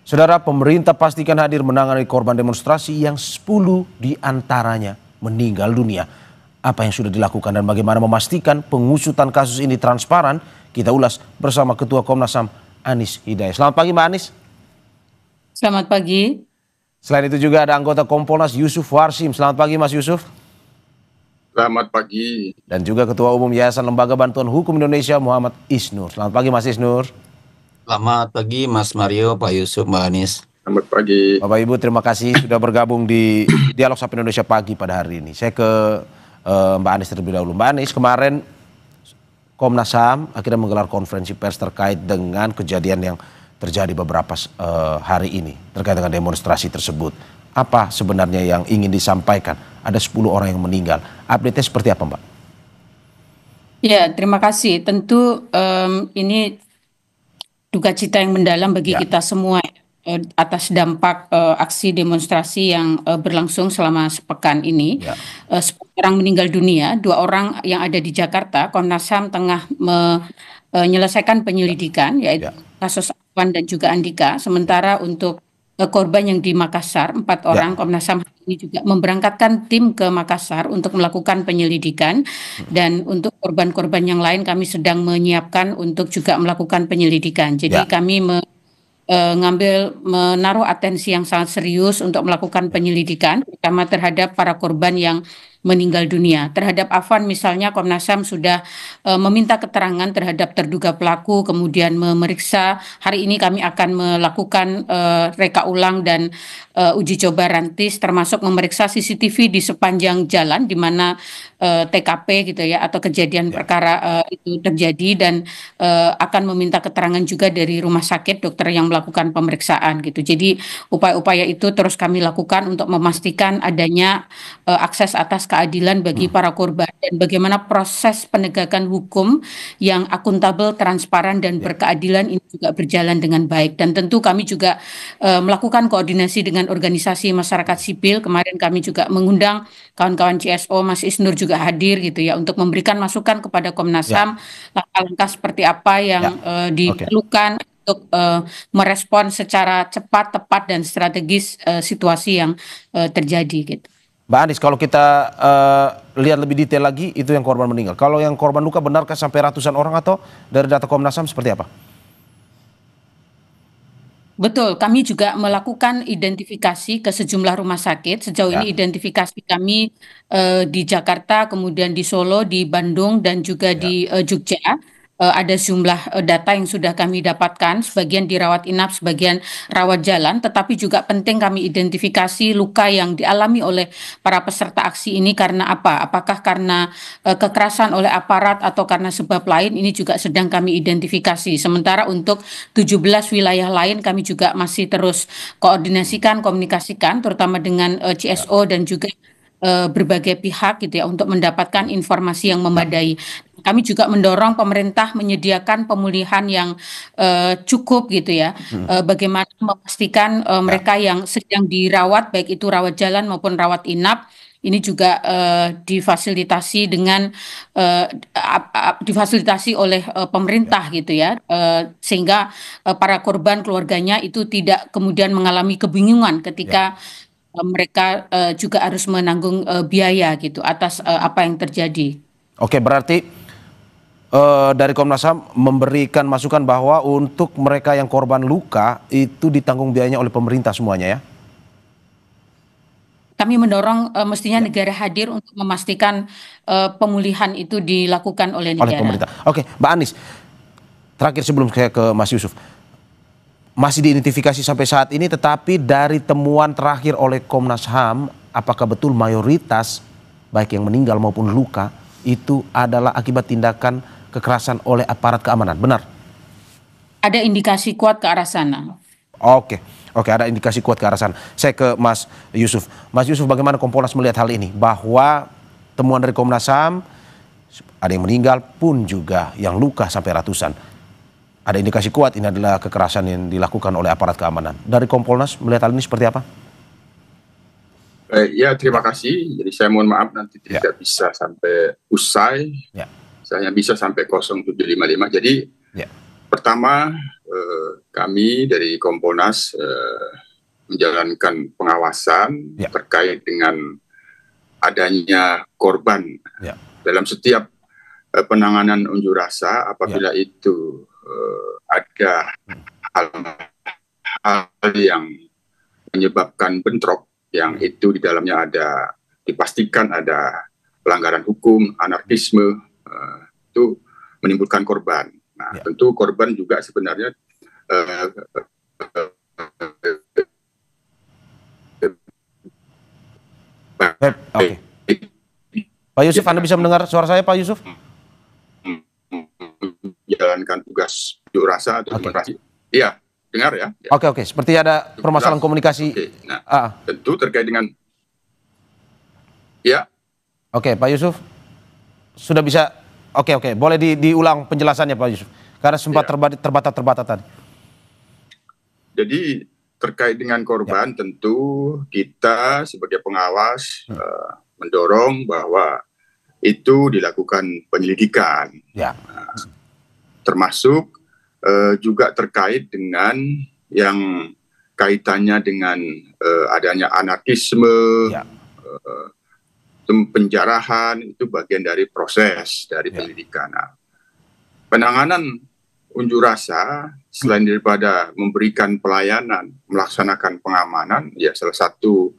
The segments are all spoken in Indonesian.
Saudara, pemerintah pastikan hadir menangani korban demonstrasi yang 10 diantaranya meninggal dunia. Apa yang sudah dilakukan dan bagaimana memastikan pengusutan kasus ini transparan? Kita ulas bersama Ketua Komnas HAM Anies Hidayah. Selamat pagi Mbak Anies. Selamat pagi. Selain itu juga ada anggota Kompolnas Yusuf Warsim. Selamat pagi Mas Yusuf. Selamat pagi. Dan juga Ketua Umum Yayasan Lembaga Bantuan Hukum Indonesia Muhammad Isnur. Selamat pagi Mas Isnur. Selamat pagi Mas Mario, Pak Yusuf, Mbak Anies. Selamat pagi. Bapak Ibu, terima kasih sudah bergabung di Dialog Sapa Indonesia Pagi pada hari ini. Saya ke Mbak Anies terlebih dahulu. Mbak Anies, kemarin Komnas HAM akhirnya menggelar konferensi pers terkait dengan kejadian yang terjadi beberapa hari ini terkait dengan demonstrasi tersebut. Apa sebenarnya yang ingin disampaikan? Ada 10 orang yang meninggal. Update-nya seperti apa, Mbak? Ya, terima kasih. Tentu ini duka cita yang mendalam bagi kita semua atas dampak aksi demonstrasi yang berlangsung selama sepekan ini. 10 orang meninggal dunia, 2 orang yang ada di Jakarta. Komnas HAM tengah menyelesaikan penyelidikan, yaitu kasus Afwan dan juga Andika. Sementara untuk korban yang di Makassar, 4 orang, Komnas HAM ini juga memberangkatkan tim ke Makassar untuk melakukan penyelidikan. Dan untuk korban-korban yang lain kami sedang menyiapkan untuk juga melakukan penyelidikan. Jadi kami menaruh atensi yang sangat serius untuk melakukan penyelidikan, terutama terhadap para korban yang meninggal dunia. Terhadap Afwan misalnya Komnas HAM sudah meminta keterangan terhadap terduga pelaku, kemudian memeriksa. Hari ini kami akan melakukan reka ulang dan uji coba rantis, termasuk memeriksa CCTV di sepanjang jalan di mana TKP gitu ya, atau kejadian perkara itu terjadi, dan akan meminta keterangan juga dari rumah sakit, dokter yang melakukan pemeriksaan gitu. Jadi upaya-upaya itu terus kami lakukan untuk memastikan adanya akses atas keadilan bagi para korban dan bagaimana proses penegakan hukum yang akuntabel, transparan dan berkeadilan ini juga berjalan dengan baik. Dan tentu kami juga melakukan koordinasi dengan organisasi masyarakat sipil. Kemarin kami juga mengundang kawan-kawan CSO, Mas Isnur juga hadir gitu ya, untuk memberikan masukan kepada Komnas HAM langkah-langkah seperti apa yang diperlukan untuk merespon secara cepat, tepat dan strategis situasi yang terjadi gitu. Mbak Anies, kalau kita lihat lebih detail lagi, itu yang korban meninggal. Kalau yang korban luka, benarkah sampai ratusan orang atau dari data Komnas HAM seperti apa? Betul, kami juga melakukan identifikasi ke sejumlah rumah sakit. Sejauh ini identifikasi kami di Jakarta, kemudian di Solo, di Bandung, dan juga di Jogja. Ada sejumlah data yang sudah kami dapatkan, sebagian dirawat inap, sebagian rawat jalan, tetapi juga penting kami identifikasi luka yang dialami oleh para peserta aksi ini karena apa? Apakah karena kekerasan oleh aparat atau karena sebab lain, ini juga sedang kami identifikasi. Sementara untuk 17 wilayah lain kami juga masih terus koordinasikan, komunikasikan, terutama dengan CSO dan juga berbagai pihak gitu ya, untuk mendapatkan informasi yang memadai. Kami juga mendorong pemerintah menyediakan pemulihan yang cukup gitu ya. Bagaimana memastikan mereka yang sedang dirawat, baik itu rawat jalan maupun rawat inap, ini juga difasilitasi dengan difasilitasi oleh pemerintah gitu ya, sehingga para korban keluarganya itu tidak kemudian mengalami kebingungan ketika mereka juga harus menanggung biaya gitu atas apa yang terjadi. Oke, berarti dari Komnas HAM memberikan masukan bahwa untuk mereka yang korban luka itu ditanggung biayanya oleh pemerintah semuanya ya? Kami mendorong mestinya negara hadir untuk memastikan pemulihan itu dilakukan oleh negara. Oleh pemerintah. Oke, Mbak Anies, terakhir sebelum saya ke Mas Yusuf, masih diidentifikasi sampai saat ini, tetapi dari temuan terakhir oleh Komnas HAM, apakah betul mayoritas baik yang meninggal maupun luka itu adalah akibat tindakan kekerasan oleh aparat keamanan, benar? Ada indikasi kuat ke arah sana. Oke, ada indikasi kuat ke arah sana. Saya ke Mas Yusuf. Mas Yusuf, bagaimana Kompolnas melihat hal ini? Bahwa temuan dari Komnas HAM, ada yang meninggal pun juga yang luka sampai ratusan. Ada indikasi kuat ini adalah kekerasan yang dilakukan oleh aparat keamanan. Dari Kompolnas melihat hal ini seperti apa? Ya, terima kasih. Jadi saya mohon maaf nanti tidak bisa sampai usai. Saya hanya bisa sampai 07.55. Jadi pertama kami dari Kompolnas menjalankan pengawasan terkait dengan adanya korban dalam setiap penanganan unjuk rasa apabila itu ada hal-hal yang menyebabkan bentrok yang itu di dalamnya dipastikan ada pelanggaran hukum, anarkisme, itu menimbulkan korban. Nah, tentu korban juga sebenarnya Oke. Pak Yusuf, Anda bisa mendengar suara saya, Pak Yusuf? Menjalankan tugas unjuk rasa atau demonstrasi. Iya, dengar ya. Oke. Seperti ada permasalahan komunikasi. Nah, tentu terkait dengan Oke, Pak Yusuf sudah bisa. Oke. Boleh diulang penjelasannya, Pak Yusuf, karena sempat terbatas tadi. Jadi terkait dengan korban, tentu kita sebagai pengawas mendorong bahwa itu dilakukan penyelidikan, termasuk juga terkait dengan yang kaitannya dengan adanya anarkisme, penjarahan, itu bagian dari proses dari penyelidikan. Nah, penanganan unjuk rasa selain daripada memberikan pelayanan, melaksanakan pengamanan, ya salah satu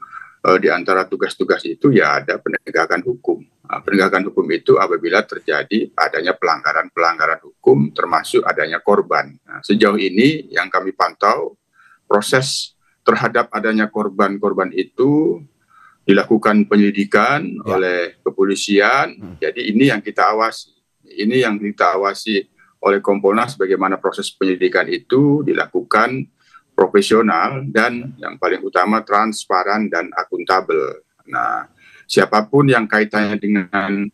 di antara tugas-tugas itu ya ada penegakan hukum. Nah, penegakan hukum itu apabila terjadi adanya pelanggaran hukum termasuk adanya korban. Nah, sejauh ini yang kami pantau proses terhadap adanya korban itu dilakukan penyelidikan oleh kepolisian. Jadi ini yang kita awasi. Ini yang kita awasi oleh Kompolnas, bagaimana proses penyelidikan itu dilakukan profesional dan yang paling utama transparan dan akuntabel. Nah, siapapun yang kaitannya dengan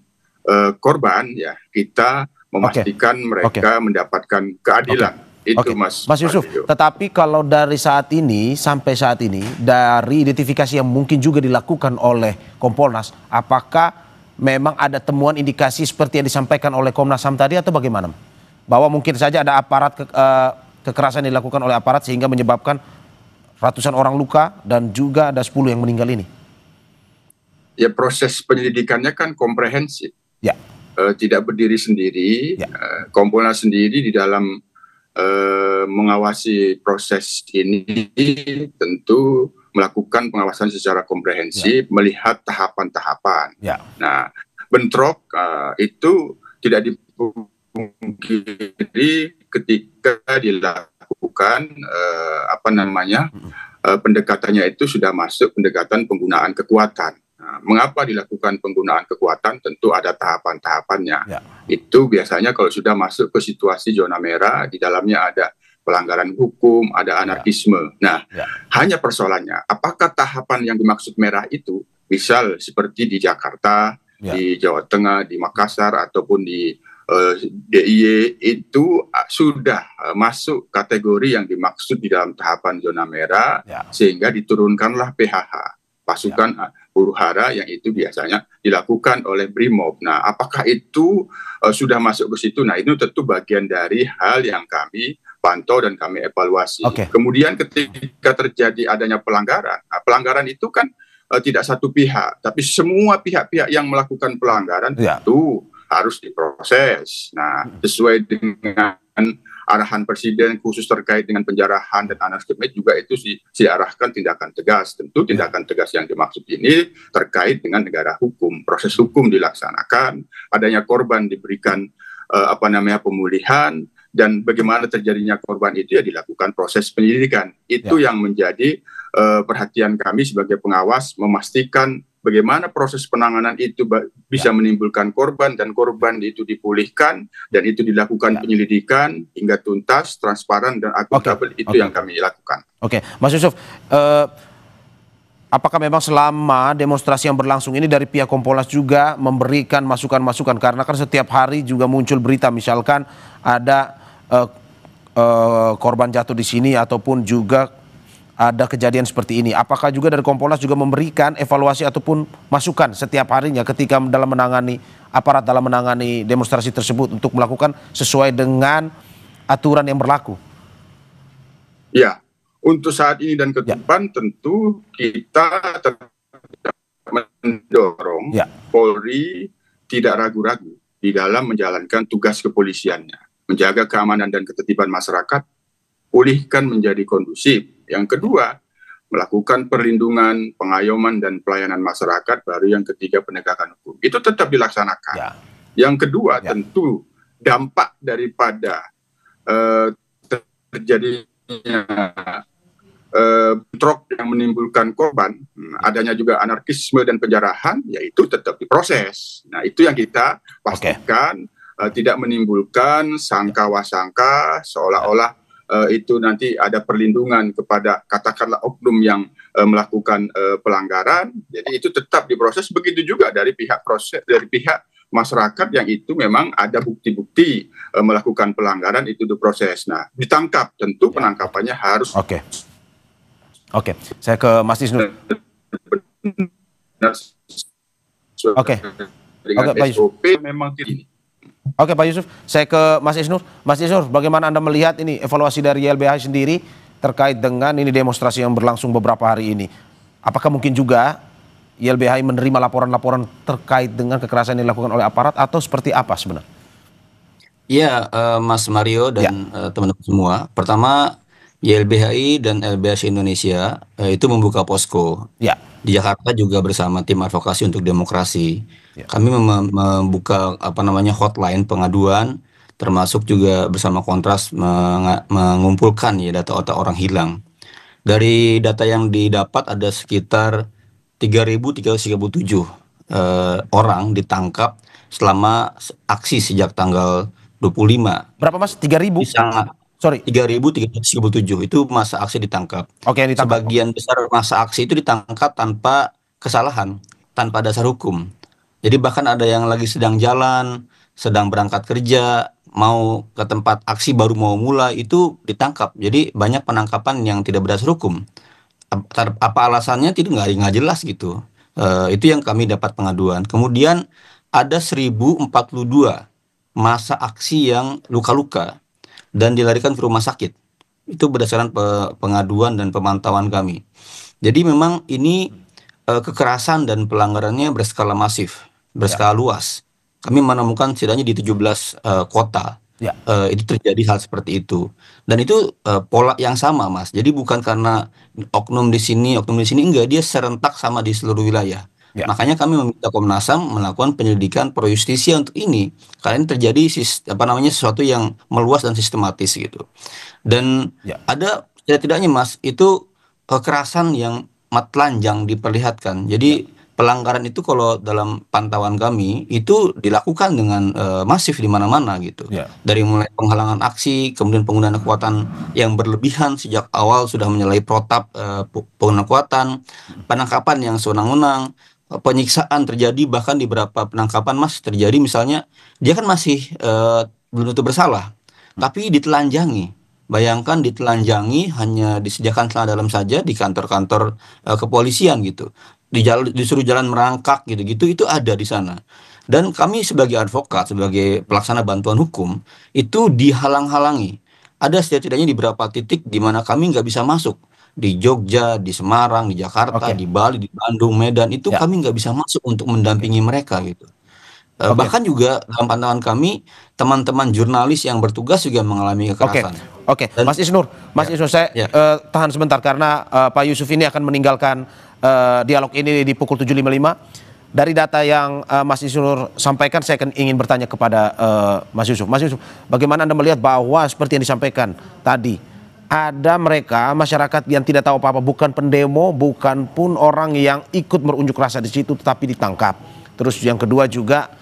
korban, ya kita memastikan mereka mendapatkan keadilan. Itu Mas Yusuf, tetapi kalau dari saat ini sampai saat ini, dari identifikasi yang mungkin juga dilakukan oleh Kompolnas, apakah memang ada temuan indikasi seperti yang disampaikan oleh Komnas HAM tadi atau bagaimana? Bahwa mungkin saja ada aparat kekerasan yang dilakukan oleh aparat sehingga menyebabkan ratusan orang luka dan juga ada 10 yang meninggal ini? Ya, proses penyelidikannya kan komprehensif. Tidak berdiri sendiri. Kompolnas sendiri di dalam mengawasi proses ini tentu melakukan pengawasan secara komprehensif, melihat tahapan-tahapan. Nah, bentrok itu tidak dipungkiri ketika dilakukan pendekatannya itu sudah masuk pendekatan penggunaan kekuatan. Nah, mengapa dilakukan penggunaan kekuatan? Tentu ada tahapan-tahapannya. Itu biasanya kalau sudah masuk ke situasi zona merah, di dalamnya ada pelanggaran hukum, ada anarkisme. Nah, hanya persoalannya, apakah tahapan yang dimaksud merah itu, misal seperti di Jakarta, di Jawa Tengah, di Makassar, ataupun di DIY, itu sudah masuk kategori yang dimaksud di dalam tahapan zona merah, sehingga diturunkanlah PHH. Pasukan huru hara yang itu biasanya dilakukan oleh BRIMOB. Nah, apakah itu sudah masuk ke situ? Nah, itu tentu bagian dari hal yang kami pantau dan kami evaluasi. Kemudian ketika terjadi adanya pelanggaran, pelanggaran itu kan tidak satu pihak, tapi semua pihak-pihak yang melakukan pelanggaran itu harus diproses. Nah, sesuai dengan arahan Presiden khusus terkait dengan penjarahan dan anarkisme juga itu diarahkan tindakan tegas. Tentu tindakan tegas yang dimaksud ini terkait dengan negara hukum. Proses hukum dilaksanakan, adanya korban diberikan pemulihan, dan bagaimana terjadinya korban itu ya dilakukan proses penyelidikan. Itu yang menjadi perhatian kami sebagai pengawas, memastikan bagaimana proses penanganan itu bisa menimbulkan korban, dan korban itu dipulihkan, dan itu dilakukan penyelidikan hingga tuntas, transparan, dan akuntabel. Itu yang kami lakukan. Mas Yusuf, apakah memang selama demonstrasi yang berlangsung ini dari pihak Kompolnas juga memberikan masukan-masukan? Karena kan setiap hari juga muncul berita, misalkan ada korban jatuh di sini ataupun juga ada kejadian seperti ini. Apakah juga dari Kompolnas juga memberikan evaluasi ataupun masukan setiap harinya ketika dalam menangani aparat dalam menangani demonstrasi tersebut untuk melakukan sesuai dengan aturan yang berlaku? Ya, untuk saat ini dan ke Ya. depan tentu kita tetap mendorong Polri tidak ragu-ragu di dalam menjalankan tugas kepolisiannya, menjaga keamanan dan ketertiban masyarakat, pulihkan menjadi kondusif. Yang kedua, melakukan perlindungan, pengayoman, dan pelayanan masyarakat. Baru yang ketiga, penegakan hukum. Itu tetap dilaksanakan. Yang kedua, tentu dampak daripada terjadinya bentrok yang menimbulkan korban, adanya juga anarkisme dan penjarahan, yaitu tetap diproses. Nah, itu yang kita pastikan tidak menimbulkan sangka-wasangka seolah-olah itu nanti ada perlindungan kepada katakanlah oknum yang melakukan pelanggaran. Jadi itu tetap diproses. Begitu juga dari pihak masyarakat yang itu memang ada bukti-bukti melakukan pelanggaran, itu diproses. Nah, ditangkap, tentu penangkapannya harus. Oke, saya ke Mas Isnur. Oke, Pak Yusuf. Memang ini. Oke, Pak Yusuf, saya ke Mas Isnur. Mas Isnur, bagaimana Anda melihat ini evaluasi dari YLBHI sendiri terkait dengan ini demonstrasi yang berlangsung beberapa hari ini? Apakah mungkin juga YLBHI menerima laporan-laporan terkait dengan kekerasan yang dilakukan oleh aparat atau seperti apa sebenarnya? Ya, Mas Mario dan teman-teman semua. Pertama, YLBHI dan LBH Indonesia itu membuka posko. Di Jakarta juga bersama tim advokasi untuk demokrasi. Kami membuka hotline pengaduan, termasuk juga bersama Kontras mengumpulkan data-data orang hilang. Dari data yang didapat ada sekitar 3.337 orang ditangkap selama aksi sejak tanggal 25. Berapa Mas? 3.000? Sorry. 3.337 itu masa aksi ditangkap. Sebagian besar masa aksi itu ditangkap tanpa kesalahan, tanpa dasar hukum. Jadi bahkan ada yang lagi sedang jalan, sedang berangkat kerja, mau ke tempat aksi baru mau mulai, itu ditangkap. Jadi banyak penangkapan yang tidak berdasar hukum. Apa alasannya nggak jelas gitu. Itu yang kami dapat pengaduan. Kemudian ada 1.042 masa aksi yang luka-luka dan dilarikan ke rumah sakit. Itu berdasarkan pengaduan dan pemantauan kami. Jadi memang ini kekerasan dan pelanggarannya berskala masif, berskala luas. Kami menemukan setidaknya di 17 kota. Itu terjadi hal seperti itu. Dan itu pola yang sama, Mas. Jadi bukan karena oknum di sini, enggak, dia serentak sama di seluruh wilayah. Makanya kami meminta Komnas HAM melakukan penyelidikan pro justisia untuk ini, karena ini terjadi sesuatu yang meluas dan sistematis gitu. Dan ada tidak-tidaknya Mas, itu kekerasan yang telanjang diperlihatkan. Jadi pelanggaran itu kalau dalam pantauan kami itu dilakukan dengan masif di mana-mana gitu. Dari mulai penghalangan aksi, kemudian penggunaan kekuatan yang berlebihan sejak awal sudah menyalahi protap penggunaan kekuatan, penangkapan yang sewenang-wenang, penyiksaan terjadi, bahkan di beberapa penangkapan Mas terjadi misalnya dia kan masih belum tentu bersalah, tapi ditelanjangi. Bayangkan ditelanjangi, hanya disediakan celana dalam saja di kantor-kantor kepolisian gitu. Disuruh jalan merangkak gitu-gitu, itu ada di sana. Dan kami sebagai advokat, sebagai pelaksana bantuan hukum, itu dihalang-halangi. Ada setidaknya di beberapa titik di mana kami nggak bisa masuk. Di Jogja, di Semarang, di Jakarta, di Bali, di Bandung, Medan, itu kami nggak bisa masuk untuk mendampingi mereka gitu. Bahkan juga dalam pantauan kami, teman-teman jurnalis yang bertugas juga mengalami kekerasan. Mas Isnur, saya tahan sebentar karena Pak Yusuf ini akan meninggalkan dialog ini di pukul 7.55. Dari data yang Mas Isnur sampaikan, saya ingin bertanya kepada Mas Yusuf. Mas Yusuf, bagaimana Anda melihat bahwa seperti yang disampaikan tadi, ada masyarakat yang tidak tahu apa-apa, bukan pendemo, bukan pun orang yang ikut berunjuk rasa di situ, tetapi ditangkap. Terus yang kedua juga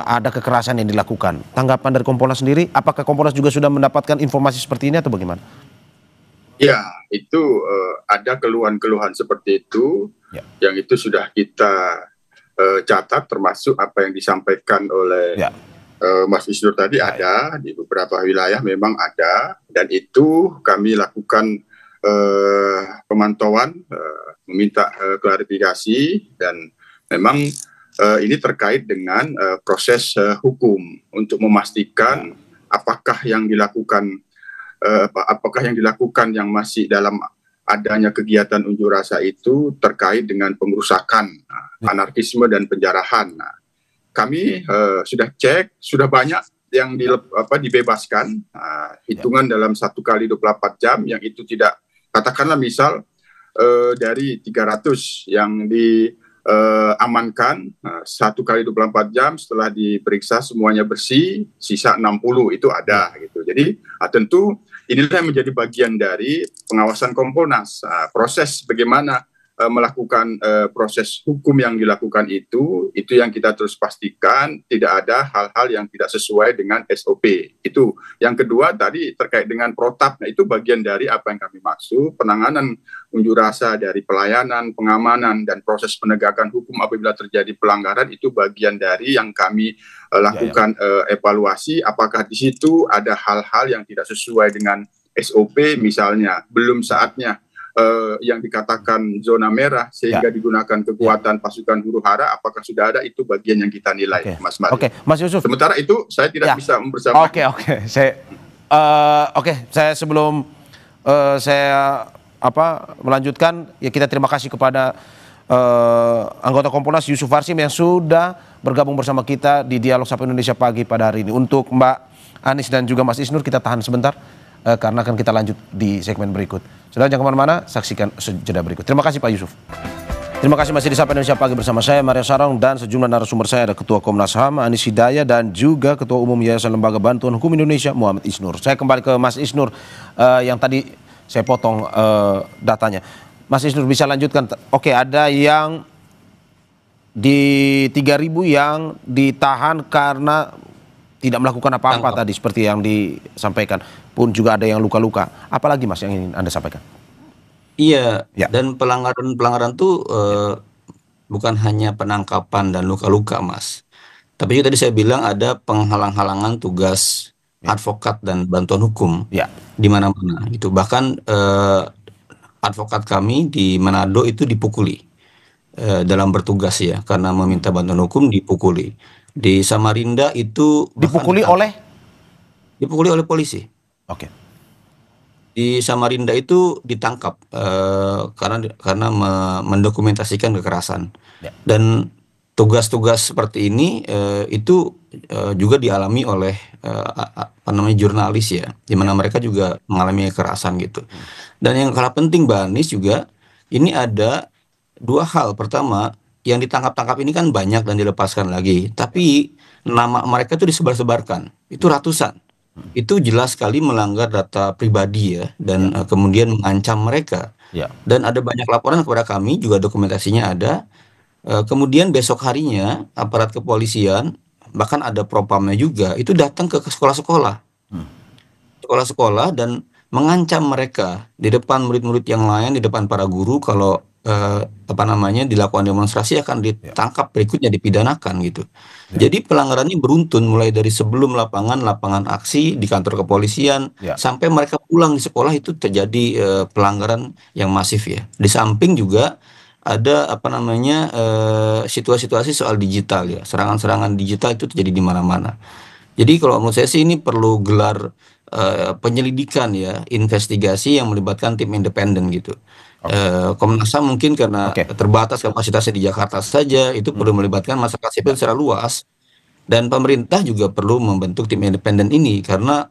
ada kekerasan yang dilakukan. Tanggapan dari Kompolnas sendiri, apakah Kompolnas juga sudah mendapatkan informasi seperti ini atau bagaimana? Ya, itu ada keluhan-keluhan seperti itu, yang itu sudah kita catat, termasuk apa yang disampaikan oleh Mas Isnur tadi. Ada di beberapa wilayah memang ada, dan itu kami lakukan pemantauan, meminta klarifikasi, dan memang ini terkait dengan proses hukum untuk memastikan apakah yang dilakukan apakah yang dilakukan yang masih dalam adanya kegiatan unjuk rasa itu terkait dengan pengerusakan, anarkisme dan penjarahan. Nah, kami sudah cek, sudah banyak yang dibebaskan, hitungan dalam 1 kali 24 jam, yang itu tidak, katakanlah misal dari 300 yang diamankan 1 kali 24 jam setelah diperiksa semuanya bersih, sisa 60 itu ada gitu. Jadi tentu inilah yang menjadi bagian dari pengawasan Kompolnas. Proses bagaimana melakukan proses hukum yang dilakukan itu yang kita terus pastikan tidak ada hal-hal yang tidak sesuai dengan SOP. Itu. Yang kedua tadi terkait dengan protap, nah itu bagian dari apa yang kami maksud, penanganan unjuk rasa dari pelayanan, pengamanan, dan proses penegakan hukum apabila terjadi pelanggaran itu bagian dari yang kami lakukan evaluasi, apakah di situ ada hal-hal yang tidak sesuai dengan SOP, misalnya belum saatnya yang dikatakan zona merah sehingga digunakan kekuatan pasukan huru-hara, apakah sudah ada, itu bagian yang kita nilai, Mas Mari. Oke, Mas Yusuf. Sementara itu saya tidak bisa mempersamakan. Saya sebelum saya melanjutkan, ya kita terima kasih kepada anggota Kompolnas Yusuf Warsim yang sudah bergabung bersama kita di Dialog Sapa Indonesia Pagi pada hari ini. Untuk Mbak Anies dan juga Mas Isnur, kita tahan sebentar karena akan kita lanjut di segmen berikut. Saudara jangan kemana-mana, saksikan jeda berikut. Terima kasih Pak Yusuf. Terima kasih masih di Sapa Indonesia Pagi bersama saya Mario Sarong dan sejumlah narasumber saya, ada Ketua Komnas HAM Anies Hidayah dan juga Ketua Umum Yayasan Lembaga Bantuan Hukum Indonesia Muhammad Isnur. Saya kembali ke Mas Isnur yang tadi saya potong datanya. Mas Isnur bisa lanjutkan. Oke, ada yang di 3.000 yang ditahan karena tidak melakukan apa-apa tadi seperti yang disampaikan, pun juga ada yang luka-luka. Apalagi Mas yang ingin Anda sampaikan? Iya, dan pelanggaran itu bukan hanya penangkapan dan luka-luka, Mas. Tapi juga tadi saya bilang ada penghalang-halangan tugas advokat dan bantuan hukum di mana-mana. Itu bahkan advokat kami di Manado itu dipukuli dalam bertugas ya, karena meminta bantuan hukum dipukuli. Di Samarinda itu dipukuli oleh polisi. Oke. Di Samarinda itu ditangkap karena mendokumentasikan kekerasan. Dan tugas-tugas seperti ini itu juga dialami oleh jurnalis ya, di mana mereka juga mengalami kekerasan gitu. Dan yang kalah penting Mbak Anies juga, ini ada 2 hal. Pertama, yang ditangkap-tangkap ini kan banyak dan dilepaskan lagi, tapi nama mereka itu disebar-sebarkan, itu ratusan. Itu jelas sekali melanggar data pribadi ya, dan kemudian mengancam mereka. Dan ada banyak laporan kepada kami, juga dokumentasinya ada. Kemudian besok harinya aparat kepolisian, bahkan ada propamnya juga, itu datang ke sekolah-sekolah. Sekolah-sekolah dan mengancam mereka di depan murid-murid yang lain, di depan para guru, kalau dilakukan demonstrasi akan ditangkap, berikutnya dipidanakan gitu. Jadi pelanggarannya beruntun, mulai dari sebelum lapangan aksi di kantor kepolisian sampai mereka pulang di sekolah, itu terjadi pelanggaran yang masif ya. Di samping juga ada situasi-situasi soal digital ya, serangan-serangan digital itu terjadi di mana-mana. Jadi kalau menurut saya sih ini perlu gelar penyelidikan ya, investigasi yang melibatkan tim independen gitu. Komnas HAM mungkin karena terbatas kapasitasnya di Jakarta saja, itu perlu melibatkan masyarakat sipil secara luas, dan pemerintah juga perlu membentuk tim independen ini karena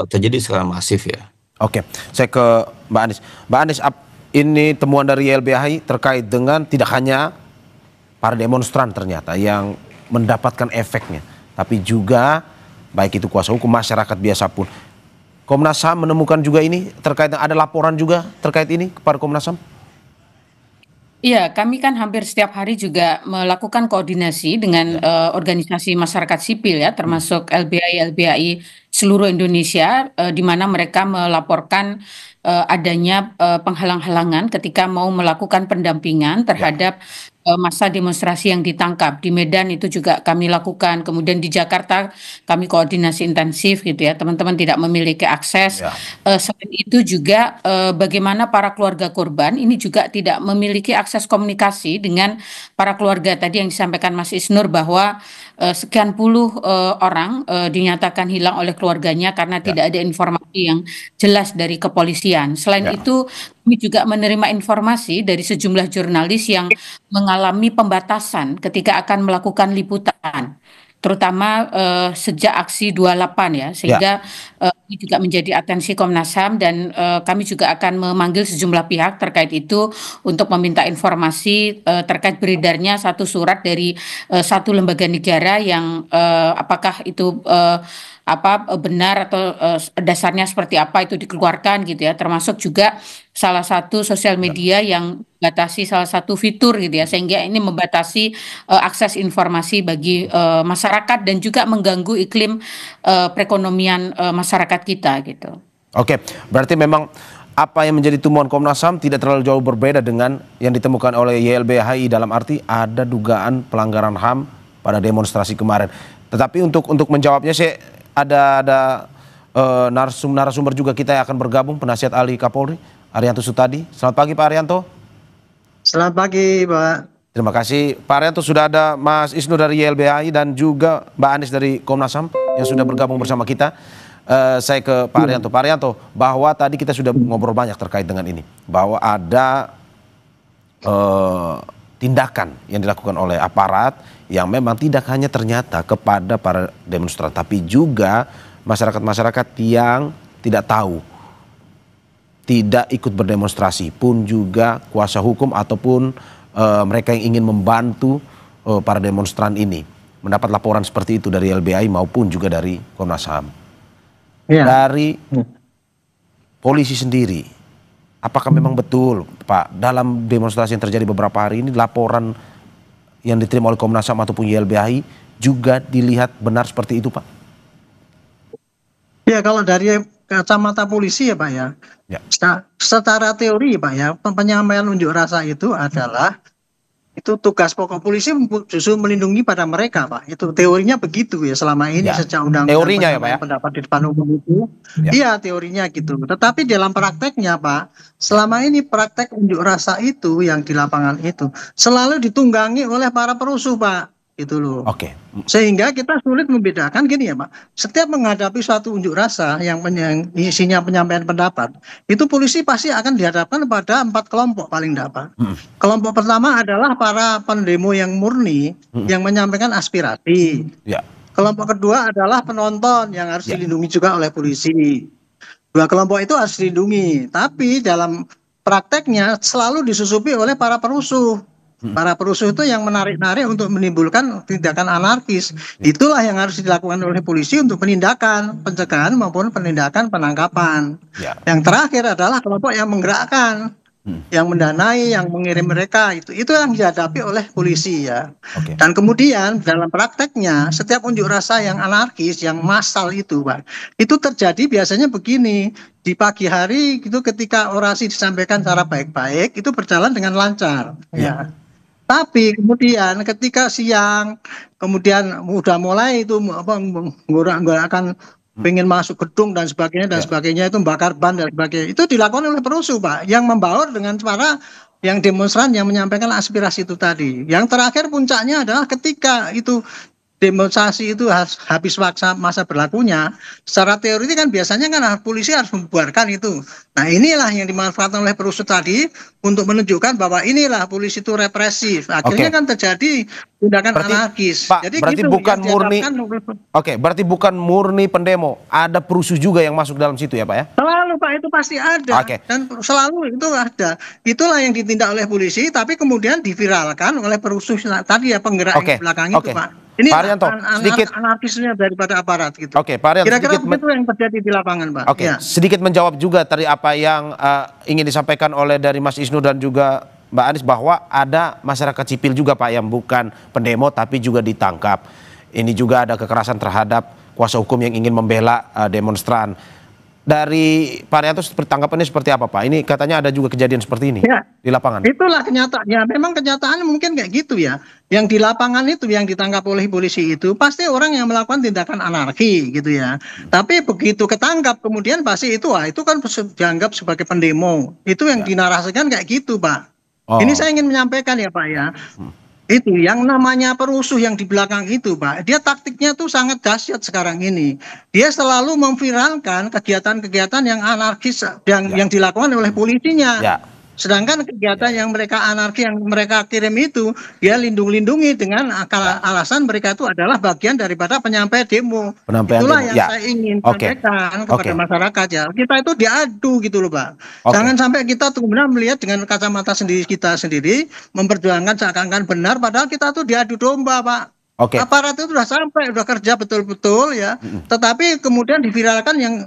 terjadi secara masif ya. Oke, saya ke Mbak Anies. Mbak Anies, ini temuan dari YLBHI terkait dengan tidak hanya para demonstran ternyata yang mendapatkan efeknya, tapi juga baik itu kuasa hukum, masyarakat biasa pun. Komnas HAM menemukan juga ini terkait, ada laporan juga terkait ini kepada Komnas HAM? Iya, kami kan hampir setiap hari juga melakukan koordinasi dengan organisasi masyarakat sipil ya, termasuk LBHI seluruh Indonesia, di mana mereka melaporkan adanya penghalang-halangan ketika mau melakukan pendampingan terhadap massa demonstrasi yang ditangkap. Di Medan itu juga kami lakukan, kemudian di Jakarta kami koordinasi intensif gitu ya, teman-teman tidak memiliki akses. Ya. Selain itu juga bagaimana para keluarga korban ini juga tidak memiliki akses komunikasi dengan para keluarga tadi yang disampaikan Mas Isnur bahwa sekian puluh orang dinyatakan hilang oleh keluarganya karena tidak ada informasi yang jelas dari kepolisian. Selain itu kami juga menerima informasi dari sejumlah jurnalis yang mengalami pembatasan ketika akan melakukan liputan, terutama sejak aksi 28 ya, sehingga ini juga menjadi atensi Komnas HAM dan kami juga akan memanggil sejumlah pihak terkait itu untuk meminta informasi terkait beredarnya satu surat dari satu lembaga negara yang apakah itu benar atau dasarnya seperti apa itu dikeluarkan gitu ya, termasuk juga salah satu sosial media yang membatasi salah satu fitur gitu ya, sehingga ini membatasi akses informasi bagi masyarakat dan juga mengganggu iklim perekonomian masyarakat kita gitu. Oke, berarti memang apa yang menjadi temuan Komnas HAM tidak terlalu jauh berbeda dengan yang ditemukan oleh YLBHI, dalam arti ada dugaan pelanggaran HAM pada demonstrasi kemarin. Tetapi untuk menjawabnya saya ada narasumber juga kita yang akan bergabung, penasihat ahli Kapolri Arianto Sutadi. Selamat pagi Pak Arianto. Selamat pagi Pak. Terima kasih Pak Arianto. Sudah ada Mas Isnur dari YLBHI dan juga Mbak Anis dari Komnas HAM yang sudah bergabung bersama kita. Saya ke Pak Arianto. Pak Arianto, bahwa tadi kita sudah ngobrol banyak terkait dengan ini, bahwa ada tindakan yang dilakukan oleh aparat yang memang tidak hanya ternyata kepada para demonstran, tapi juga masyarakat-masyarakat yang tidak tahu, tidak ikut berdemonstrasi, pun juga kuasa hukum ataupun mereka yang ingin membantu para demonstran ini mendapat laporan seperti itu dari LBHI maupun juga dari Komnas HAM. Ya. Dari polisi sendiri, apakah memang betul Pak, dalam demonstrasi yang terjadi beberapa hari ini laporan yang diterima oleh Komnas HAM ataupun YLBHI juga dilihat benar seperti itu Pak? Ya, kalau dari kacamata polisi ya Pak ya, secara teori Pak ya, penyampaian unjuk rasa itu adalah itu tugas pokok polisi justru melindungi pada mereka Pak. Itu teorinya begitu ya selama ini sejak undang-undang teorinya ya Pak ya? Pendapat di depan umum itu. Iya teorinya gitu. Tetapi dalam prakteknya Pak, selama ini praktek unjuk rasa itu yang di lapangan itu selalu ditunggangi oleh para perusuh Pak. Gitu loh. Oke. Sehingga kita sulit membedakan gini ya Pak. Setiap menghadapi suatu unjuk rasa yang isinya penyampaian pendapat, itu polisi pasti akan dihadapkan pada 4 kelompok paling dapat. Kelompok pertama adalah para pendemo yang murni yang menyampaikan aspirasi. Kelompok kedua adalah penonton yang harus dilindungi juga oleh polisi. Dua kelompok itu harus dilindungi, tapi dalam prakteknya selalu disusupi oleh para perusuh. Para perusuh itu yang menarik-narik untuk menimbulkan tindakan anarkis. Itulah yang harus dilakukan oleh polisi untuk penindakan, pencegahan maupun penindakan penangkapan. Yang terakhir adalah kelompok yang menggerakkan, yang mendanai, yang mengirim mereka. Itu yang dihadapi oleh polisi ya. Dan kemudian dalam prakteknya setiap unjuk rasa yang anarkis, yang massal itu Pak, itu terjadi biasanya begini. Di pagi hari itu ketika orasi disampaikan secara baik-baik itu berjalan dengan lancar. Tapi kemudian ketika siang, kemudian udah mulai itu menggorak-gorakan pengen masuk gedung dan sebagainya itu membakar ban dan sebagainya. Itu dilakukan oleh perusuh Pak, yang membaur dengan cara yang demonstran yang menyampaikan aspirasi itu tadi. Yang terakhir puncaknya adalah ketika itu demonstrasi itu habis masa berlakunya, secara teori kan biasanya kan polisi harus membubarkan itu. Nah inilah yang dimanfaatkan oleh perusuh tadi untuk menunjukkan bahwa inilah polisi itu represif. Akhirnya kan terjadi tindakan anarkis. Pak, jadi berarti gitu, bukan murni. Berarti bukan murni pendemo, ada perusuh juga yang masuk dalam situ ya Pak ya? Selalu Pak, itu pasti ada. Dan selalu itu ada. Itulah yang ditindak oleh polisi, tapi kemudian diviralkan oleh perusuh tadi ya, penggerak di belakang itu Pak. Ini Pak Arianto, sedikit anarkisnya daripada aparat gitu. Pak Arianto, kira-kira itu yang terjadi di lapangan Pak. Sedikit menjawab juga tadi apa yang ingin disampaikan oleh dari Mas Isnur dan juga Mbak Anis, bahwa ada masyarakat sipil juga Pak yang bukan pendemo tapi juga ditangkap. Ini juga ada kekerasan terhadap kuasa hukum yang ingin membela demonstran. dari Pak Arianto tanggapannya seperti apa Pak? Ini katanya ada juga kejadian seperti ini Ya, di lapangan. itulah kenyataannya. Memang kenyataannya mungkin kayak gitu ya. Yang di lapangan itu yang ditangkap oleh polisi itu pasti orang yang melakukan tindakan anarki gitu ya. Tapi begitu ketangkap kemudian pasti itu itu kan dianggap sebagai pendemo. Itu yang dinarasikan kayak gitu Pak. Ini saya ingin menyampaikan ya Pak ya. Itu yang namanya perusuh yang di belakang itu Pak, dia taktiknya tuh sangat dahsyat sekarang ini. Dia selalu memviralkan kegiatan-kegiatan yang anarkis yang dilakukan oleh polisinya. Sedangkan kegiatan yang mereka anarki yang mereka kirim itu dia lindungi dengan alasan mereka itu adalah bagian daripada penyampai demo. Itulah yang saya ingin sampaikan kepada masyarakat ya. Kita itu diadu gitu loh Pak. Jangan sampai kita kemudian melihat dengan kacamata kita sendiri memperjuangkan seakan-akan benar padahal kita tuh diadu domba Pak. Aparat itu sudah sampai, sudah kerja betul-betul ya. Tetapi kemudian diviralkan yang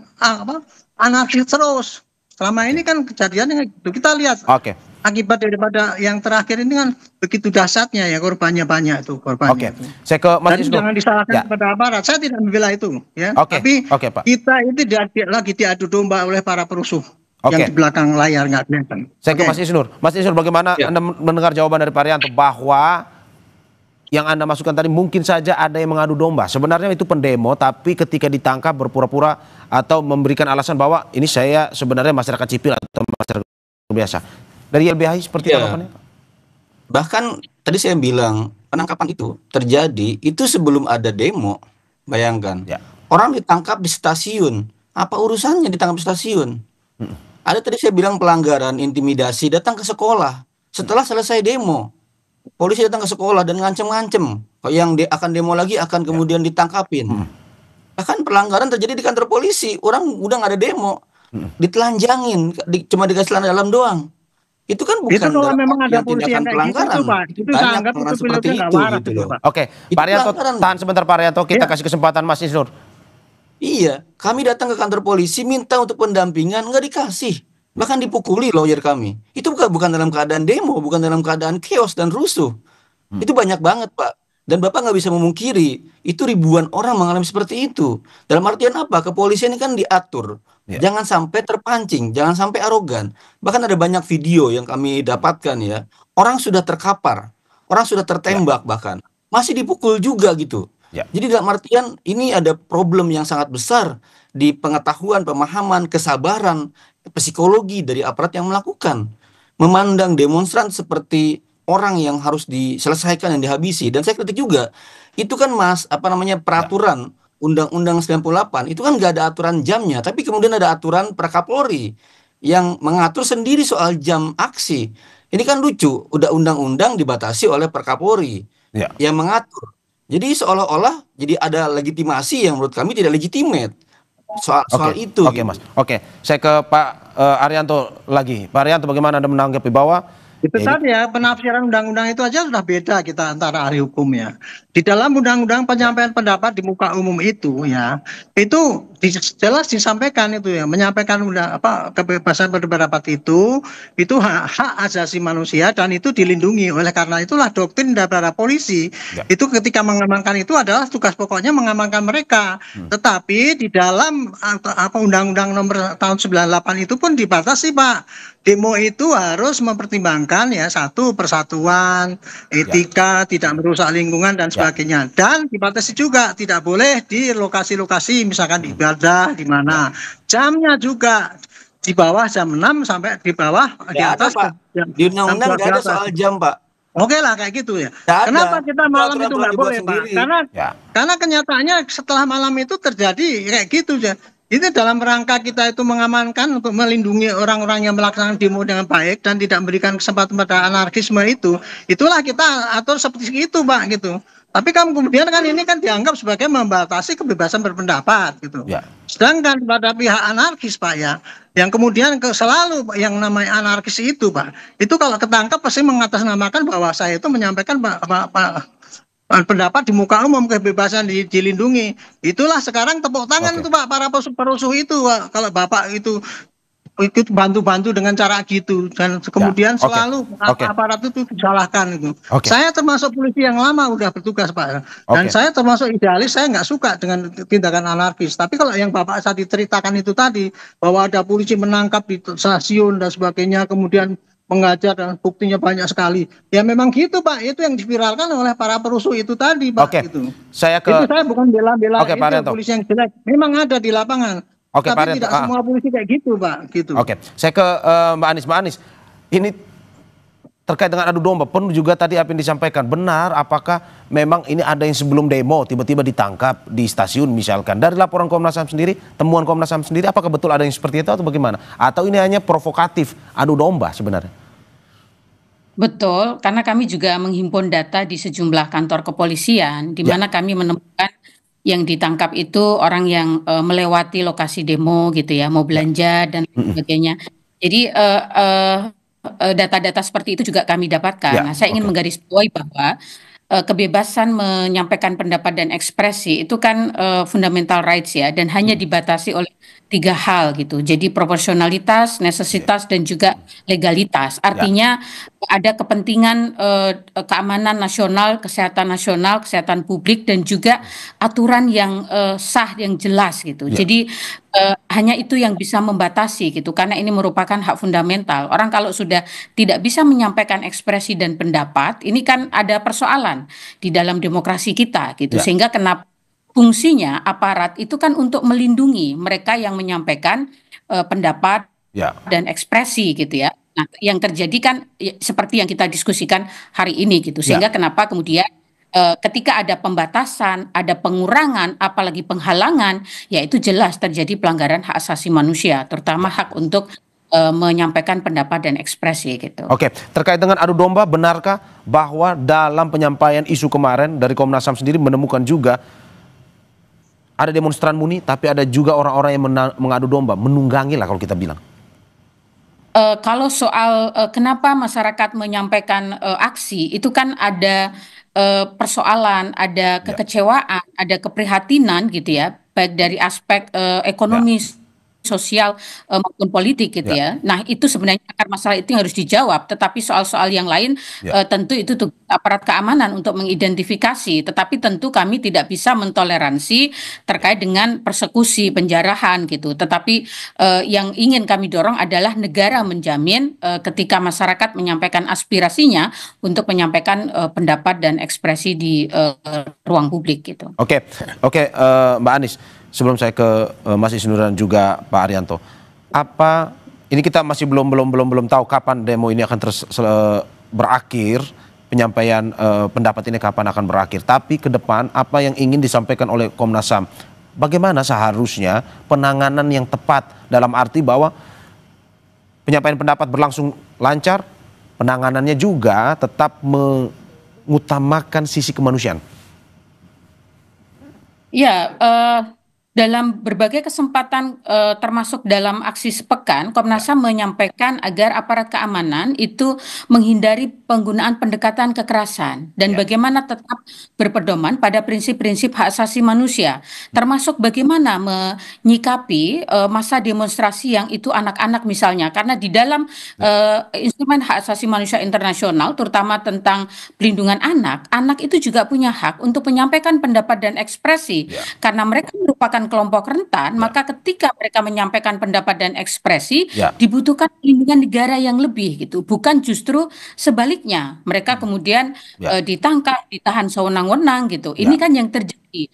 anarkis terus. Selama ini kan kejadiannya gitu. Kita lihat akibat daripada yang terakhir ini kan begitu dahsyatnya ya, korbannya banyak itu korbannya. Saya ke Mas Isnur. Jangan disalahkan kepada aparat. Saya tidak membela itu ya. Tapi Pak. Kita itu lagi diadu domba oleh para perusuh yang di belakang layar nggak kelihatan. Saya ke Mas Isnur. Mas Isnur, bagaimana Anda mendengar jawaban dari Pak Arianto bahwa yang Anda masukkan tadi mungkin saja ada yang mengadu domba. Sebenarnya itu pendemo, tapi ketika ditangkap berpura-pura atau memberikan alasan bahwa ini saya sebenarnya masyarakat sipil atau masyarakat biasa. Dari LBH seperti apa Pak? Bahkan tadi saya bilang penangkapan itu terjadi itu sebelum ada demo. Bayangkan, orang ditangkap di stasiun. Apa urusannya ditangkap di stasiun? Ada tadi saya bilang pelanggaran intimidasi datang ke sekolah setelah selesai demo. Polisi datang ke sekolah dan ngancem-ngancem. Yang akan demo lagi akan kemudian ditangkapin. Bahkan pelanggaran terjadi di kantor polisi. Orang udah nggak ada demo, ditelanjangin, cuma dikasih celana dalam doang. Itu kan bukan itu kalau memang ada polisi tindakan pelanggaran. Gitu, Pak. Itu Banyak orang seperti itu gitu loh. Pak Arianto, tahan sebentar Pak Arianto, kita kasih kesempatan Mas Isnur. Iya, kami datang ke kantor polisi minta untuk pendampingan, nggak dikasih. Bahkan dipukuli lawyer kami. Itu bukan dalam keadaan demo, bukan dalam keadaan chaos dan rusuh. Itu banyak banget Pak. Dan Bapak nggak bisa memungkiri, itu ribuan orang mengalami seperti itu. Dalam artian apa? Kepolisian ini kan diatur. Jangan sampai terpancing, jangan sampai arogan. Bahkan ada banyak video yang kami dapatkan ya. Orang sudah terkapar, orang sudah tertembak bahkan. Masih dipukul juga gitu. Jadi dalam artian ini ada problem yang sangat besar di pengetahuan, pemahaman, kesabaran, psikologi dari aparat yang melakukan. Memandang demonstran seperti orang yang harus diselesaikan dan dihabisi. Dan saya kritik juga, itu kan peraturan Undang-Undang 98, itu kan nggak ada aturan jamnya, tapi kemudian ada aturan Prakapolri yang mengatur sendiri soal jam aksi. Ini kan lucu, udah undang-undang dibatasi oleh Prakapolri yang mengatur. Jadi seolah-olah jadi ada legitimasi yang menurut kami tidak legitimate soal itu. Mas. Saya ke Pak Arianto lagi. Pak Arianto, bagaimana Anda menanggapi bahwa itu tadi ya, penafsiran undang-undang itu aja sudah beda kita antara ahli hukum ya. Di dalam undang-undang penyampaian pendapat di muka umum itu ya, itu jelas disampaikan itu ya, menyampaikan kebebasan berpendapat itu hak asasi manusia dan itu dilindungi. Oleh karena itulah doktrin dari polisi itu ketika mengamankan itu adalah tugas pokoknya mengamankan mereka. Tetapi di dalam undang-undang nomor tahun 98 itu pun dibatasi Pak. Demo itu harus mempertimbangkan ya, satu, persatuan, etika, tidak merusak lingkungan dan sebagainya. Dan dibatasi juga tidak boleh di lokasi-lokasi misalkan di ibadah di mana. Jamnya juga di bawah jam 6 sampai di bawah di atas Pak. Di undang-undang nggak ada soal jam Pak. Oke lah kayak gitu ya. Kenapa kita malam itu nggak boleh Pak? Karena kenyataannya setelah malam itu terjadi kayak gitu ya. Ini dalam rangka kita itu mengamankan untuk melindungi orang-orang yang melaksanakan demo dengan baik dan tidak memberikan kesempatan pada anarkisme itu. Itulah kita atur seperti itu, Pak, gitu. Tapi kemudian kan ini kan dianggap sebagai membatasi kebebasan berpendapat gitu. Sedangkan pada pihak anarkis Pak ya, yang kemudian selalu yang namanya anarkis itu Pak, itu kalau ketangkap pasti mengatasnamakan bahwa saya itu menyampaikan pendapat di muka umum, kebebasan dilindungi. Itulah sekarang tepuk tangan itu Pak para perusuh itu Pak. Kalau Bapak itu ikut bantu-bantu dengan cara gitu, dan kemudian selalu aparat itu disalahkan itu. Saya termasuk polisi yang lama udah bertugas Pak, dan saya termasuk idealis, saya nggak suka dengan tindakan anarkis. Tapi kalau yang Bapak saya diceritakan itu tadi, bahwa ada polisi menangkap di stasiun dan sebagainya, kemudian mengajar dan buktinya banyak sekali. Ya memang gitu Pak, itu yang diviralkan oleh para perusuh itu tadi Pak. Gitu. Itu saya bukan bela-bela itu polisi yang jelek, memang ada di lapangan. Tapi tidak semua polisi kayak gitu Pak. Gitu. Saya ke Mbak Anies. Mbak Anies, ini terkait dengan adu domba pun juga tadi apa yang disampaikan benar, apakah memang ini ada yang sebelum demo tiba-tiba ditangkap di stasiun misalkan? Dari laporan Komnas HAM sendiri, temuan Komnas HAM sendiri, apakah betul ada yang seperti itu atau bagaimana? Atau ini hanya provokatif adu domba sebenarnya? Betul, karena kami juga menghimpun data di sejumlah kantor kepolisian, di mana kami menemukan yang ditangkap itu orang yang melewati lokasi demo gitu ya, mau belanja dan sebagainya. Jadi data-data seperti itu juga kami dapatkan. Nah, saya ingin menggarisbawahi bahwa kebebasan menyampaikan pendapat dan ekspresi itu kan fundamental rights ya, dan hanya dibatasi oleh 3 hal gitu. Jadi proporsionalitas, necesitas, dan juga legalitas. Artinya ada kepentingan keamanan nasional, kesehatan publik, dan juga aturan yang sah, yang jelas gitu. Jadi hanya itu yang bisa membatasi gitu, karena ini merupakan hak fundamental. Orang kalau sudah tidak bisa menyampaikan ekspresi dan pendapat, ini kan ada persoalan di dalam demokrasi kita gitu. Sehingga kenapa fungsinya aparat itu kan untuk melindungi mereka yang menyampaikan pendapat dan ekspresi gitu ya. Nah, yang terjadi kan seperti yang kita diskusikan hari ini gitu. Sehingga kenapa kemudian ketika ada pembatasan, ada pengurangan, apalagi penghalangan, ya itu jelas terjadi pelanggaran hak asasi manusia, terutama hak untuk menyampaikan pendapat dan ekspresi gitu. Terkait dengan adu domba, benarkah bahwa dalam penyampaian isu kemarin dari Komnas HAM sendiri menemukan juga ada demonstran muni, tapi ada juga orang-orang yang mengadu domba, menunggangi lah kalau kita bilang? Kalau soal kenapa masyarakat menyampaikan aksi, itu kan ada persoalan, ada kekecewaan, ada keprihatinan gitu ya, baik dari aspek ekonomi, sosial maupun politik gitu ya. Nah, itu sebenarnya akar masalah itu yang harus dijawab, tetapi soal-soal yang lain tentu itu tugas aparat keamanan untuk mengidentifikasi, tetapi tentu kami tidak bisa mentoleransi terkait dengan persekusi, penjarahan gitu. Tetapi yang ingin kami dorong adalah negara menjamin ketika masyarakat menyampaikan aspirasinya untuk menyampaikan pendapat dan ekspresi di ruang publik gitu. Mbak Anies, sebelum saya ke Mas Isnur dan juga Pak Arianto, apa ini kita masih belum tahu kapan demo ini akan berakhir, penyampaian pendapat ini kapan akan berakhir. Tapi ke depan apa yang ingin disampaikan oleh Komnas HAM? Bagaimana seharusnya penanganan yang tepat, dalam arti bahwa penyampaian pendapat berlangsung lancar, penanganannya juga tetap mengutamakan sisi kemanusiaan? Ya, dalam berbagai kesempatan termasuk dalam aksi sepekan, Komnas HAM menyampaikan agar aparat keamanan itu menghindari penggunaan pendekatan kekerasan dan bagaimana tetap berpedoman pada prinsip-prinsip hak asasi manusia, termasuk bagaimana menyikapi masa demonstrasi yang itu anak-anak misalnya, karena di dalam instrumen hak asasi manusia internasional, terutama tentang pelindungan anak, anak itu juga punya hak untuk menyampaikan pendapat dan ekspresi, karena mereka merupakan kelompok rentan, maka ketika mereka menyampaikan pendapat dan ekspresi, dibutuhkan perlindungan negara yang lebih gitu, bukan justru sebaliknya mereka kemudian ditangkap, ditahan sewenang-wenang gitu. Ini kan yang terjadi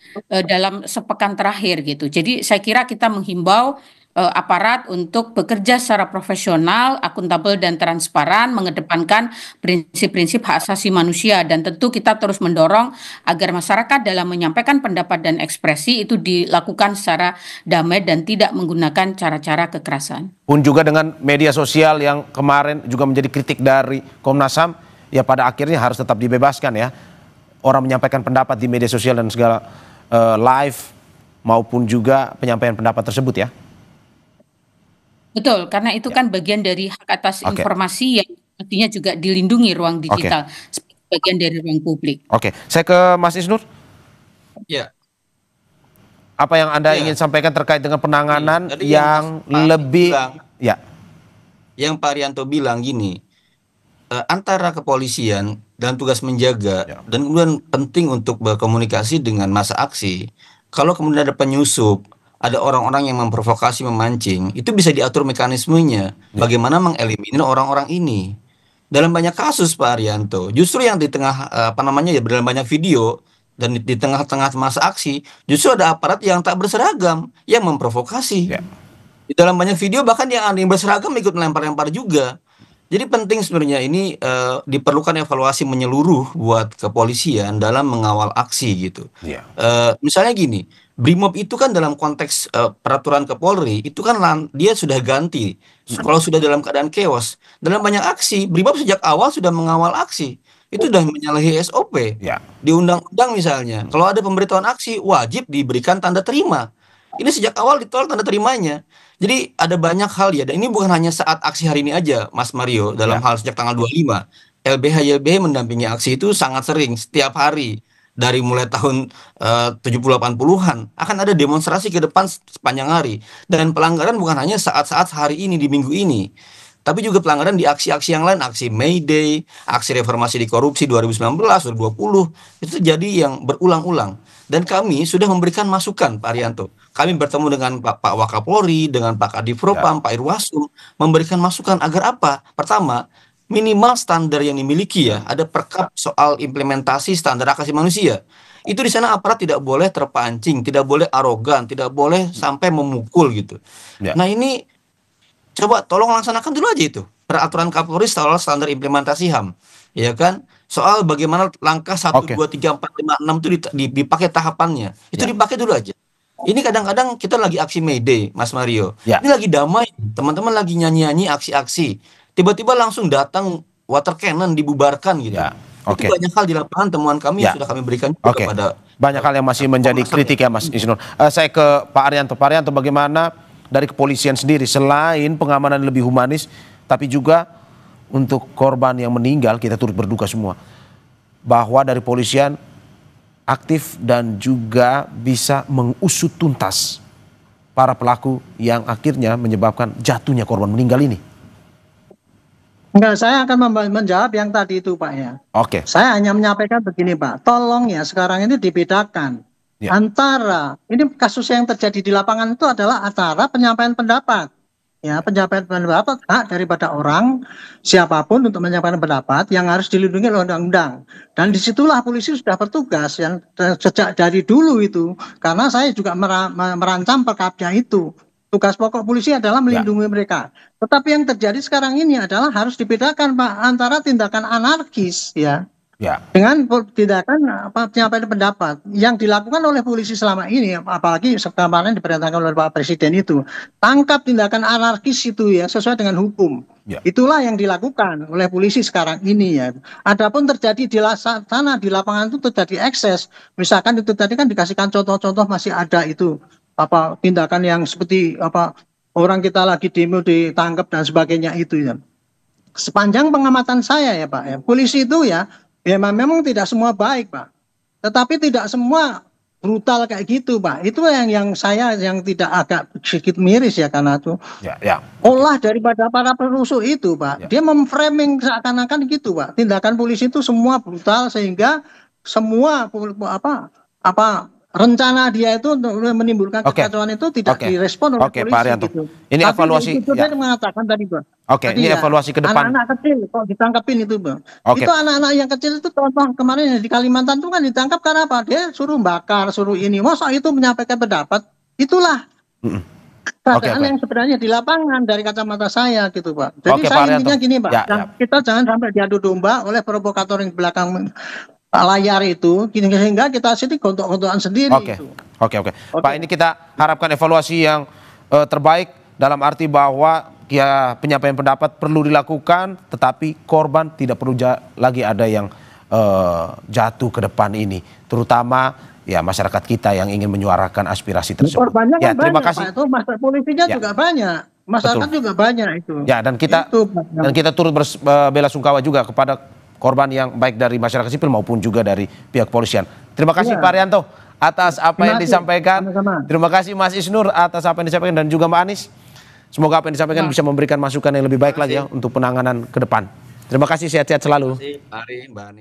dalam sepekan terakhir gitu. Jadi saya kira kita menghimbau aparat untuk bekerja secara profesional, akuntabel dan transparan, mengedepankan prinsip-prinsip hak asasi manusia, dan tentu kita terus mendorong agar masyarakat dalam menyampaikan pendapat dan ekspresi itu dilakukan secara damai dan tidak menggunakan cara-cara kekerasan. Pun juga dengan media sosial yang kemarin juga menjadi kritik dari Komnas HAM, ya pada akhirnya harus tetap dibebaskan ya. Orang menyampaikan pendapat di media sosial dan segala live maupun juga penyampaian pendapat tersebut ya. Betul, karena itu kan bagian dari hak atas informasi yang artinya juga dilindungi ruang digital sebagai bagian dari ruang publik. Saya ke Mas Isnur. Ya. Apa yang Anda ingin sampaikan terkait dengan penanganan yang lebih yang Pak Arianto bilang gini, antara kepolisian dan tugas menjaga dan kemudian penting untuk berkomunikasi dengan massa aksi. Kalau kemudian ada penyusup, ada orang-orang yang memprovokasi, memancing, itu bisa diatur mekanismenya. Bagaimana mengeliminir orang-orang ini. Dalam banyak kasus Pak Arianto, justru yang di tengah dalam banyak video dan di tengah-tengah masa aksi, justru ada aparat yang tak berseragam yang memprovokasi. Di dalam banyak video bahkan yang berseragam ikut melempar-lempar juga. Jadi penting sebenarnya ini diperlukan evaluasi menyeluruh buat kepolisian dalam mengawal aksi gitu. Misalnya gini, Brimob itu kan dalam konteks peraturan Kapolri itu kan dia sudah ganti. Kalau sudah dalam keadaan chaos, dalam banyak aksi, Brimob sejak awal sudah mengawal aksi. Itu sudah menyalahi SOP. Di undang-undang misalnya, kalau ada pemberitahuan aksi wajib diberikan tanda terima. Ini sejak awal ditolak tanda terimanya. Jadi ada banyak hal ya, dan ini bukan hanya saat aksi hari ini aja, Mas Mario, dalam hal sejak tanggal 25. LBH mendampingi aksi itu sangat sering, setiap hari. Dari mulai tahun 70-80-an, akan ada demonstrasi ke depan sepanjang hari. Dan pelanggaran bukan hanya saat-saat hari ini, di minggu ini. Tapi juga pelanggaran di aksi-aksi yang lain, aksi May Day, aksi reformasi di korupsi 2019, 2020, itu terjadi yang berulang-ulang. Dan kami sudah memberikan masukan, Pak Arianto. Kami bertemu dengan Pak Wakapolri, dengan Pak Kadifropam, Pak Irwasum, memberikan masukan agar apa? Pertama, minimal standar yang dimiliki ya, ada perkap soal implementasi standar hak asasi manusia. Itu di sana aparat tidak boleh terpancing, tidak boleh arogan, tidak boleh sampai memukul gitu. Nah ini coba tolong laksanakan dulu aja itu peraturan Kapolri soal standar implementasi HAM, ya kan? Soal bagaimana langkah 1, 2, 3, 4, 5, 6 itu dipakai tahapannya. Itu dipakai dulu aja. Ini kadang-kadang kita lagi aksi May Day, Mas Mario. Ini lagi damai, teman-teman lagi nyanyi-nyanyi aksi-aksi. Tiba-tiba langsung datang water cannon dibubarkan gitu. Itu banyak hal di lapangan temuan kami yang sudah kami berikan kepada banyak hal yang masih menjadi kritik ya Mas Isnur. Saya ke Pak Arianto. Pak Arianto, bagaimana dari kepolisian sendiri selain pengamanan lebih humanis, tapi juga untuk korban yang meninggal kita turut berduka semua, bahwa dari polisian aktif dan juga bisa mengusut tuntas para pelaku yang akhirnya menyebabkan jatuhnya korban meninggal ini. Enggak, saya akan menjawab yang tadi itu Pak ya. Saya hanya menyampaikan begini Pak, tolong ya sekarang ini dibedakan antara, ini kasus yang terjadi di lapangan itu adalah antara penyampaian pendapat. Ya, penyampaian pendapat hak daripada orang siapapun untuk menyampaikan pendapat yang harus dilindungi oleh undang-undang. Dan disitulah polisi sudah bertugas yang sejak dari dulu itu. Karena saya juga merancang perkapnya itu. Tugas pokok polisi adalah melindungi mereka. Tetapi yang terjadi sekarang ini adalah harus dibedakan Pak antara tindakan anarkis ya. Dengan tindakan penyampaian pendapat yang dilakukan oleh polisi selama ini, apalagi kemarin diperintahkan oleh Pak Presiden itu, tangkap tindakan anarkis itu ya sesuai dengan hukum. Itulah yang dilakukan oleh polisi sekarang ini ya. Adapun terjadi di sana di lapangan itu terjadi ekses, misalkan itu tadi kan dikasihkan contoh-contoh masih ada itu tindakan yang seperti orang kita lagi demo ditangkap dan sebagainya itu ya. Sepanjang pengamatan saya ya Pak ya, polisi itu ya memang tidak semua baik Pak, tetapi tidak semua brutal kayak gitu Pak. Itu yang saya yang tidak agak sedikit miris ya, karena itu olah daripada para perusuh itu Pak, dia memframing seakan-akan gitu Pak, tindakan polisi itu semua brutal sehingga semua rencana dia itu untuk menimbulkan kekacauan itu tidak direspon oleh polisi. Pak Arianto. Gitu. Ini tapi evaluasi. Itu dia mengatakan tadi Pak. Ini evaluasi ke depan. Anak-anak kecil kok ditangkapin itu Pak. Itu anak-anak yang kecil itu contoh kemarin di Kalimantan itu kan ditangkap karena apa? Dia suruh bakar, suruh ini. Masa itu menyampaikan pendapat? Itulah keadaan yang sebenarnya di lapangan dari kacamata saya gitu Pak. Jadi saya intinya gini Pak, kita jangan sampai diadu domba oleh provokator yang belakang layar itu, sehingga kita sini gontok-gontokan sendiri. Pak, ini kita harapkan evaluasi yang terbaik dalam arti bahwa ya penyampaian pendapat perlu dilakukan, tetapi korban tidak perlu lagi ada yang jatuh ke depan ini, terutama ya masyarakat kita yang ingin menyuarakan aspirasi tersebut. Korbannya kan terima kasih. Pak, itu masyarakat polisinya juga banyak, masyarakat juga banyak itu. Dan kita turut belasungkawa juga kepada korban yang baik dari masyarakat sipil maupun juga dari pihak kepolisian. Terima kasih Pak Arianto atas apa yang disampaikan. Terima kasih Mas Isnur atas apa yang disampaikan dan juga Mbak Anies. Semoga apa yang disampaikan bisa memberikan masukan yang lebih baik lagi ya untuk penanganan ke depan. Terima kasih, sehat-sehat selalu. Terima kasih, Ari, Mbak Ani.